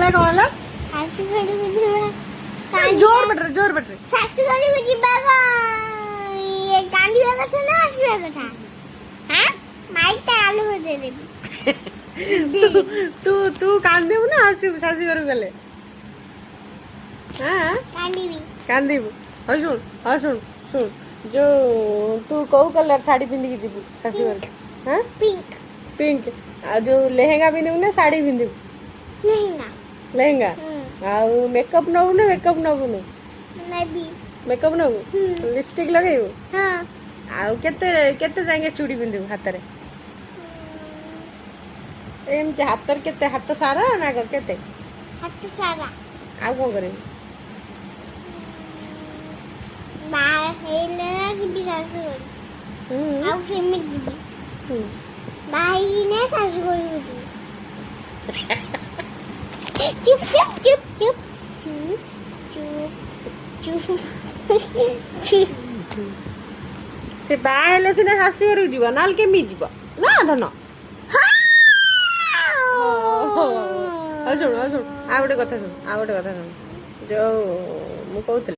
ହେଲା କଣ ହେଲା? ଶାଶୁ ଘରକୁ ଯିବା ଜୋର ବେଟରେ ଶାଶୁ ଘରକୁ ଯିବା କାନ୍ଦିବା କଥା ନା ଆସିବା କଥା? ହାଁ ମାଇଟା ଆଲୁ ବଜେଇଦେବି। ତୁ କାନ୍ଦିବୁ ନା ଆସିବୁ ଶାଶୁ ଘରକୁ ଗଲେ? କାନ୍ଦିବି। କାନ୍ଦିବୁ? ହଉ ଶୁଣ ଯୋଉ ତୁ କୋଉ କଲର ଶାଢୀ ପିନ୍ଧିକି ଯିବୁ ଶାଶୁ ଘରକୁ? ପିଙ୍କ। ଆଉ ଯୋଉ ଲେହେଙ୍ଗା ପିନ୍ଧିବୁ ନା ଶାଢୀ ପିନ୍ଧିବୁ? ଲେହେଙ୍ଗା। ଆଉ ମେକଅପ୍ ନବୁ ନା ମେକଅପ୍ ନବୁନୁ? ମେକଅପ୍ ନବୁ? ଲିପଷ୍ଟିକ୍ ଲଗେଇବୁ? ଆଉ କେତେ ଯାଏଁ ଚୁଡ଼ି ପିନ୍ଧିବୁ ହାତରେ? ଏମିତି ହାତରେ କେତେ? ହାତ ସାରା ନା କେତେ? ହାତ ସାରା। ଆଉ କଣ କରିବୁ? ବାହା ହେଇଲେ ଯିବି ଶାଶୁ ଘରକୁ। ଆଉ ସେମିତି ଯିବି। ବାହା ହେଇକିନା ଶାଶୁ ଘରକୁ ଯିବି। ଚୁପ୍ ସେ ବାହା ହେଲେ ସିନା ଶାଶୁ ଘରକୁ ଯିବ, ନହେଲେ କେମିତି ଯିବ? ନା ଧନ ଶୁଣ ଆଉ ଗୋଟେ କଥା ଶୁଣ ଯୋଉ ମୁଁ କହୁଥିଲି